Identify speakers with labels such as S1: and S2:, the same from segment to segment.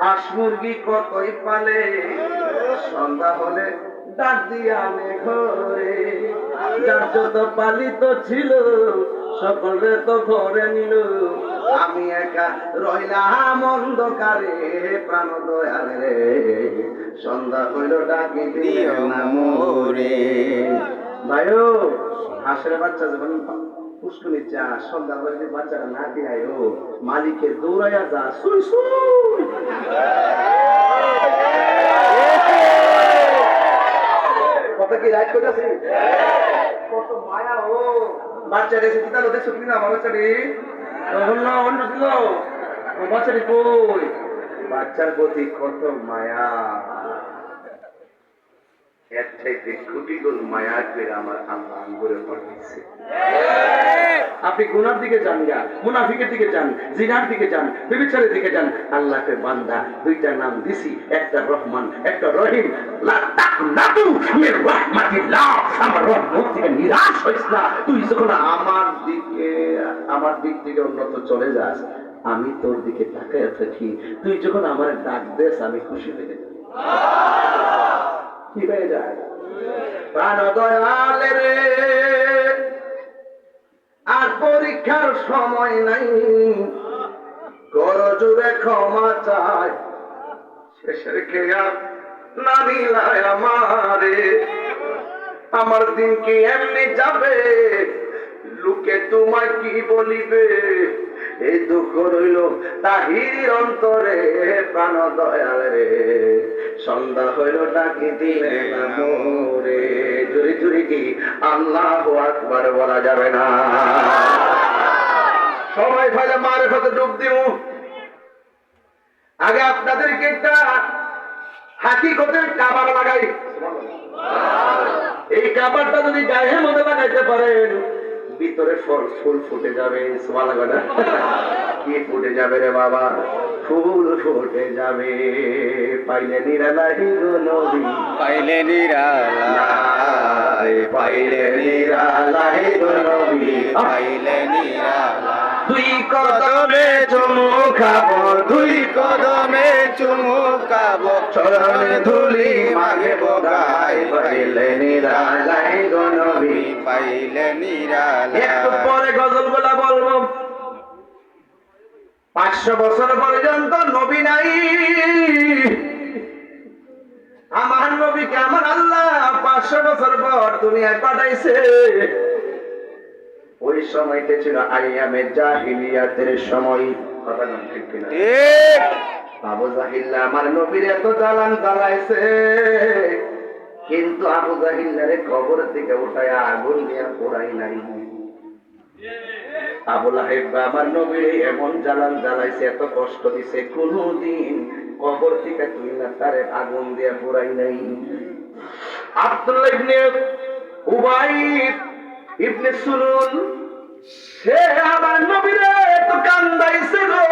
S1: হাঁস মুরগি কতই পালে, সন্ধ্যা হলে ডাক দিয়ে আনে ঘরে। যার যত পালিত ছিল সকলে তো ঘরে নিল, আমি একা রইলাম অন্ধকারে প্রাণ দয়াল রে। সন্ধ্যা হইল ডাকি দিও না মোরে। ভাইও হাঁসের বাচ্চা যখন পুষ্কুনি যা সন্ধ্যা হলে বাচ্চাটা না দিয়ে মালিকের দৌড়াইয়া যা সুই সুই। কথা কি রাইট করতেছি? কত মায়া ও বাচ্চাটা এসে কিতা লোকে ছুটি না আমার বাচ্চাটি তখন না অন্য ছিল বাচ্চাটি কই, বাচ্চার প্রতি কত মায়া। এর চাইতে কোটি গুণ মায়া করে আমার আল্লাহ করে পাঠিয়েছে। আপনি গুনার দিকে যান গা, মুনাফিকের দিকে যান, জিনার দিকে যান, ব্যভিচারের দিকে যান, আল্লাহকে বান্দা দুইটা নাম দিছি, একটা রহমান একটা রহিম। লা তাকনাতু মির রাহমাতিল্লাহ, আমার রহমত থেকে নিরাশ হইস না। তুই যখন আমার দিক থেকে অন্যত্র চলে যাস, আমি তোর দিকে তাকায় থাকি। তুই যখন আমার ডাক দেস, আমি খুশি হয়ে যাই। কি হয়ে যায়? প্রাণ দয়াল রে, আর পরীক্ষার সময় নাই, কর জুড়ে ক্ষমা চাই। শেষের খেয়া না নিলায় আমারে, আমার দিন কি এমনি যাবে, লোকে তোমায় কি বলিবে। এই দুঃখ রইল তাহির অন্তরে প্রাণ দয়াল রে। সন্ধ্যা হইল ডাকি দিলে না মোরে। জুরি জুরি কি আল্লাহু আকবার বলা যাবে না? সবাই ফাইলে মারে কত ডুব দিব। আগে আপনাদেরকে একটা হাকিকতের কাবার লাগাই। এই কাবারটা যদি গায়ের মধ্যে লাগাইতে পারেন, ভিতরে ফুল ফুটে যাবে। সুবহানাল্লাহ। কি ফুটে যাবে রে বাবা? ফুল ফুটে যাবে। পাইলে নিরালাই গো নবী,
S2: পাইলে নিরালাই,
S1: পাইলে নিরালাই গো নবী,
S2: পাইলে নিরালাই।
S1: দুই কদমে চুমু খাবো, দুই
S2: কদমে চুমু খাবো,
S1: চরণে ধুলি মাগিব গায়। পাইলে নিরালাই গো নবী,
S2: পাইলে নিরালাই।
S1: একটু পরে গজল গুলা বলবো। 500 বছর পর্যন্ত নবী নাই, আমার নবীকে আমার আল্লাহ 500 বছর পর দুনিয়ায় পাঠাইছে। ওই সময়টা ছিল আইয়ামে জাহিলিয়াতের সময়। কথা না ঠিক কিনা?
S2: ঠিক।
S1: আবু জাহিল্লা আমার নবীর এত জ্বালান জ্বালাইছে, কিন্তু আবু জাহিল্লারে কবর থেকে উঠায় আগুন দিয়ে পোড়াই নাই। আবু লাহেব আমার নবীর এমন জ্বালান জ্বালাইছে, এত কষ্ট দিছে, কোনদিন কবর থেকে তুই না তারে আগুন দিয়ে পোড়াই নাই। আব্দুল্লাহ ইবনে উবাই ইবনে সুলুল, সে আমার নবীরে এত কান্দাইছে গো,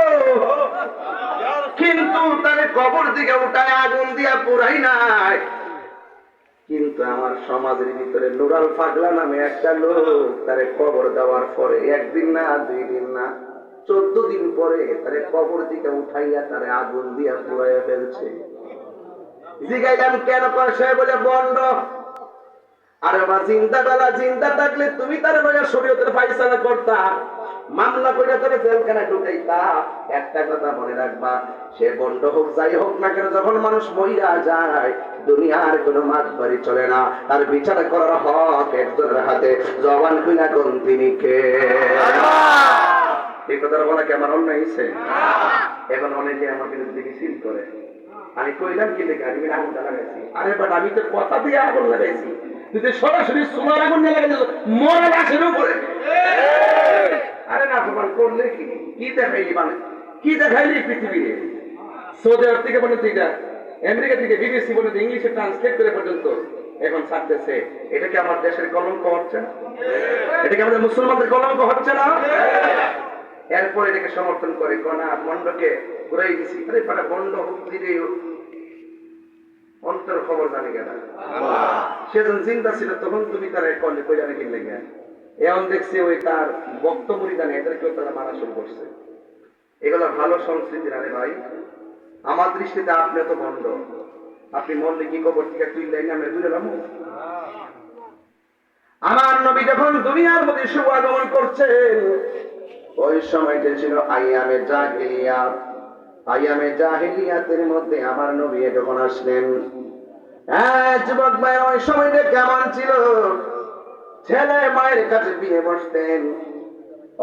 S1: কিন্তু তারে কবর দিকে উঠায় আগুন দিয়া পোড়াই নাই। কিন্তু আমার সমাজের ভিতরে নুরাল পাগলা নামে একটা লোক, তারে কবর দেওয়ার পরে একদিন না 2 দিন না 14 দিন পরে তারে কবর দিকে উঠাইয়া তারে আগুন দিয়া পোড়াইয়া ফেলছে। জিগাইলাম কেন? সে বলে বন্ড। আরে বা জিন্দা বেলা জিন্দা থাকলে তুমি তার বলে শরীয়তের ফায়সালা করতা, মামলা করে তারে জেলখানায় ঢুকাইতা। একটা কথা মনে রাখবা, সে বন্ড হোক যাই হোক না কেন, যখন মানুষ মহিলা যায় দুনিয়ার কোনো মাতবাড়ি চলে না। তার বিচার করার হক একজনের হাতে। জবান খুইনা কোন তিনি কে? এই কথাটা বলা কি আমার অন্যায় হয়েছে? এখন অনেকে আমাকে দিকে সিল করে। আমি কইলাম কি লেগে আমি আগুন লাগাইছি। আরে বাট আমি তো কথা দিয়ে আগুন লাগাইছি, তুই তো সরাসরি সোনার আগুন লাগাই মরা লাশের উপরে। আরে না তোমার করলে কি কি দেখাইলি? মানে কি দেখাইলি পৃথিবীতে? সৌদি আরব থেকে পর্যন্ত এটা, আমেরিকা থেকে বিবিসি পর্যন্ত ইংলিশে ট্রান্সলেট করে পর্যন্ত এখন ছাড়তেছে। এটা কি আমার দেশের কলঙ্ক হচ্ছে না? এটা কি আমাদের মুসলমানদের কলঙ্ক হচ্ছে না? এরপর এটাকে সমর্থন করে কোনা বন্ডকে ঘুরাই দিছি। আরে পাটা বন্ড দিলে অন্তর খবর জানে কেনা। সেজন চিন্তা ছিল তখন তুমি তার কলে কই জানে কিনলে গেন। এখন দেখছি ওই তার বক্তব্য জানে এদেরকেও তারা মানা শুরু করছে। এগুলো ভালো সংস্কৃতি না রে ভাই। আমার দৃষ্টিতে আপনি তো ভণ্ড। আপনি মরলে কি কবর থেকে তুললেন আমরা তুলে নামো? আমার নবী যখন দুনিয়ার মধ্যে শুভ আগমন করছেন, ওই সময়টা ছিল আইয়ামে জাহিলিয়াত। আইয়ামে জাহিলিয়াতের মধ্যে আমার নবী যখন আসলেন, যুবক ভাই, ওই সময়টা কেমন ছিল? ছেলে মায়ের কাছে বিয়ে বসতেন,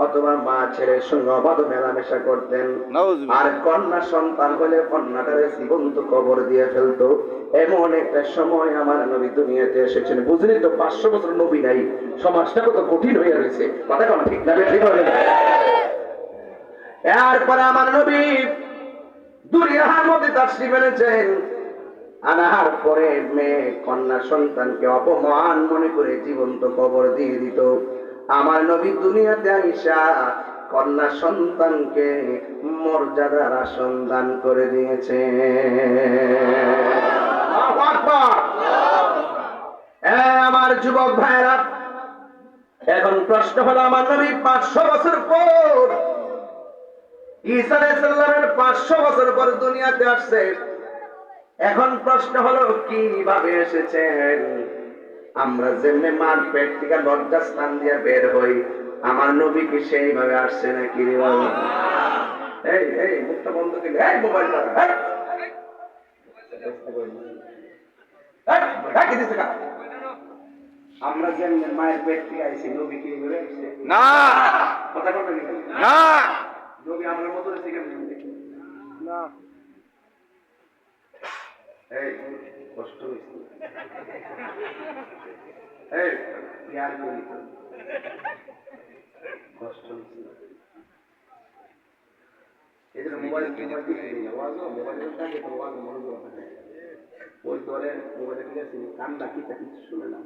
S1: অথবা মা ছেলের সঙ্গে অবাধ মেলামেশা করতেন। আর কন্যা সন্তান হলে কন্যাটারে জীবন্ত কবর দিয়ে ফেলতো। এমন একটা সময় আমার নবী দুনিয়াতে এসেছেন। বুঝলি তো, 500 বছর নবী নাই, সমাজটা কত কঠিন হয়ে রয়েছে। কথা কেমন ঠিক না? ঠিক হবে। এরপরে আমার নবী দুনিয়ার মধ্যে তাশরীফ এনেছেন। আনার পরে মেয়ে কন্যা সন্তানকে অপমান মনে করে জীবন্ত কবর দিয়ে দিত। আমার নবী দুনিয়াতে আইসা কন্যা সন্তানকে মর্যাদার আসন দান করে দিয়েছে। আমার যুবক ভাইরা, এখন প্রশ্ন হলো, আমার নবী 500 বছর পর, ঈসা আলাইহিস সালামের 500 বছর পর দুনিয়াতে আসছে। এখন প্রশ্ন হলো, কিভাবে এসেছেন? আমরা যেমনি মার পেট থেকে লজ্জা স্থান দিয়ে বের হই, আমার নবী কি সেইভাবে আসছে নাকি? এই মুখটা বন্ধ করে, এই মোবাইল ধরো, আমরা যেমনি মায়ের পেট থেকে আইছি, নবী কি এইভাবে আসছে?
S2: না,
S1: কথা বলবেন
S2: না,
S1: নবী আমার মতো না। এই কষ্ট হয়েছে, এই জ্ঞান করি তো, কষ্ট হয়েছে। এদের মোবাইল ওই দলে মোবাইলে ঠিক আছে, কান্না কি তা কিছু শুনে না,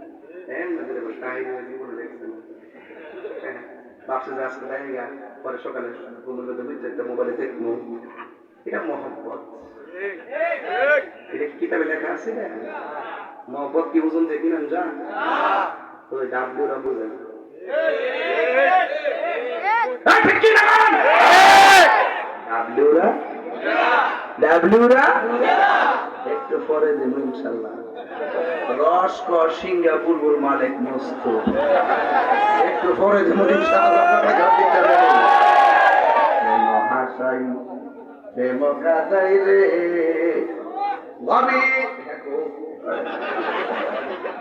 S1: জীবনে দেখছেন বাপসে যে আসতে দেয় গা, পরে সকালে মোবাইলে দেখবো। এটা মহব্বত। এটা কিতাবে লেখা আছে না? মহব্বত কি বুঝুন দেখি না? যা ওই ডাবলুরা বুঝেন, ডাবলুরা একটু পরে দেবো ইনশাল্লাহ। রস কর সিঙ্গা বুলবুল মালিক মস্ত, একটু পরে দেবো ইনশাল্লাহ। মহাশয় প্রেম কাদাই রে ভাবি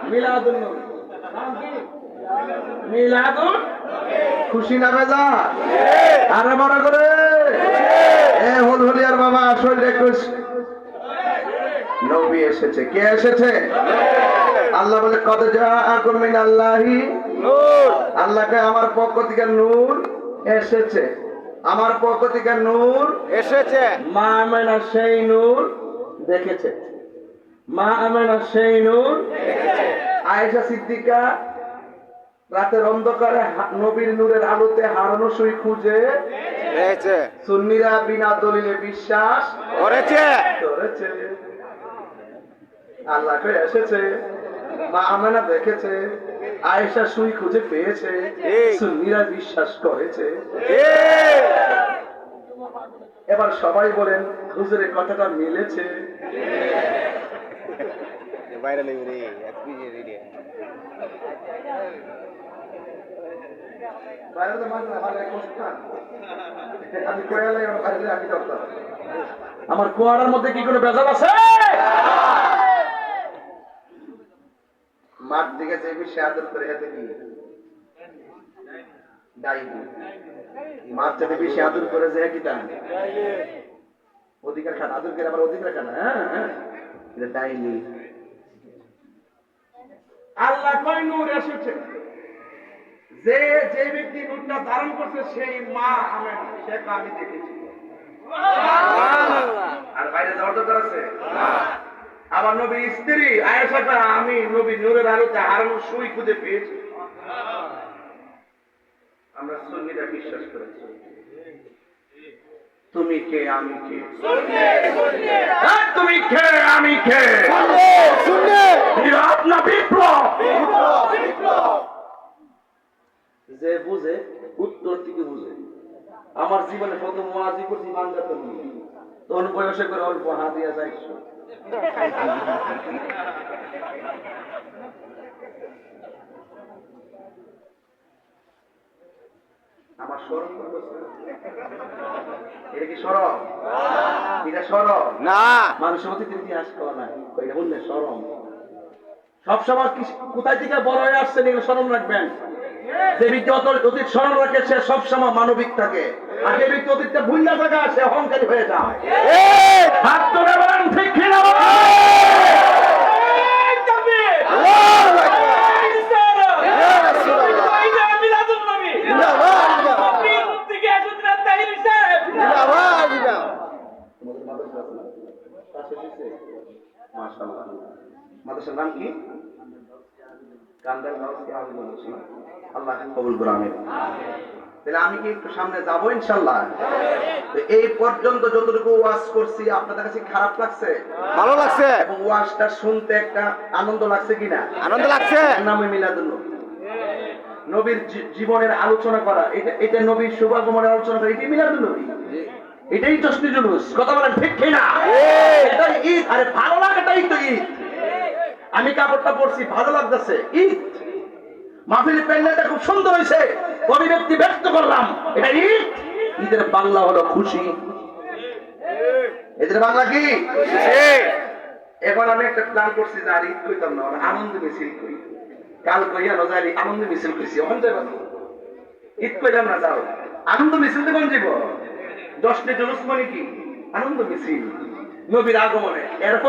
S1: মিলাদুন মিলাদুন খুশি না বেজা? আরে বড় করে এ হলহলিয়ার বাবা আসলে নবী এসেছে। কে এসেছে? আল্লাহ বলে, কত জাআকুম মিনাল্লাহি নূর। আল্লাহকে আমার পক্ষ থেকে নূর এসেছে, আমার পক্ষ থেকে নূর
S2: এসেছে।
S1: মা আমেনা সেই নূর দেখেছে, মা আমেনা সেই নূর দেখেছে। আয়েশা সিদ্দিকা রাতের অন্ধকারে নবীর নূরের আলোতে হারানো সুই খুঁজে
S2: পেয়েছে।
S1: সুন্নিরা বিনা দলিলে বিশ্বাস
S2: করেছে।
S1: আল্লাহকে এসেছে, মা আমেনা দেখেছে, আয়েশা সুই খুঁজে পেয়েছে, সুন্নিরা বিশ্বাস করেছে। এবার সবাই বলেন, হুজুরের কথাটা মিলেছে?
S2: বাইরে নেই রে, এসপি রে।
S1: বাইরে তো মাঝে ভালো কষ্ট না, আমি কোয়ালাই বাইরে আমি করতাম। আমার কোয়ারার মধ্যে কি কোনো ভেজাল আছে? মাঠ দিকে যে বেশি আদর করে এতে কি ডাইনি, মাছ যদি বেশি আদর করে যে কি দান অধিকার খান, আদর করে আবার অধিকার খান। হ্যাঁ, এটা ডাইনি। আল্লাহ কয় নূর এসেছে, যে যে ব্যক্তি নূরটা ধারণ করছে সেই মা আমেনা, সে আমি দেখেছি। আর বাইরে যাওয়ার দরকার আছে? আবার নবীর স্ত্রী আয়েশা কয়, আমি নবী নূরের আলোতে হারানো সুই খুঁজে পেয়েছি। আমরা সুন্নিরা বিশ্বাস করেছি। তুমি কে আমি কে? তুমি কে আমি কে? বিরাট না বিপ্লব? যে বুঝে উত্তর থেকে বুঝে। আমার জীবনে প্রথম ওয়াজি করছি বাঞ্জাতন নিয়ে, তোর বয়সে করে অল্প হাত দিয়া যাইছো আমার স্মরণ করতেছে এটা কি সরম? এটা সরম
S2: না
S1: মানুষের অতীত ইতিহাস করা নাই এটা বললে সরম। সবসময় কোথায় থেকে বড় হয়ে আসছেন এগুলো স্মরণ রাখবেন। যে ব্যক্তি অতীত স্মরণ রাখে সে সবসময় মানবিক থাকে, আর যে ব্যক্তি অতীতটা ভুললে থাকা সে অহংকারী হয়ে যায়। হাত তুলে বলেন ঠিক কি না? মাদ্রাসার নাম কি? কান্দার গাউসিয়া আমি বলছি, আল্লাহ কবুল করুন। আমিন। তাহলে আমি কি একটু সামনে যাবো ইনশাআল্লাহ? এই পর্যন্ত যতটুকু ওয়াজ করছি আপনাদের কাছে খারাপ লাগছে?
S2: ভালো লাগছে,
S1: এবং ওয়াজটা শুনতে একটা আনন্দ লাগছে কিনা?
S2: আনন্দ লাগছে।
S1: নামে মিলাদুন নবী, নবীর জীবনের আলোচনা করা, এটা নবীর শুভাগমনের আলোচনা করা, এটাই মিলাদুন নবী, এটাই জশ্নে জুলুস। কথা বলেন ঠিক কিনা? এটাই ঈদ। আরে ভালো লাগাটাই তো ঈদ। আমি কাপড়টা পরছি ভালো লাগতেছে, ঈদ। মাহফিলের প্যান্ডেলটা খুব সুন্দর হয়েছে, অভিব্যক্তি ব্যক্ত করলাম, এটা ঈদ। ঈদের বাংলা হলো খুশি। এদের বাংলা কি? এখন আমি একটা প্ল্যান করছি যে আর ঈদ কইতাম না, আনন্দ মিছিল করি। কাল কইয়া নজারি আনন্দ মিছিল কইছি, ওখান যাবে ঈদ কইলাম না, যাও আনন্দ মিছিল তো কোন যাব? জশ্নে জুলুস মানে কি? আনন্দ মিছিল নবীর আগমনে। এরপর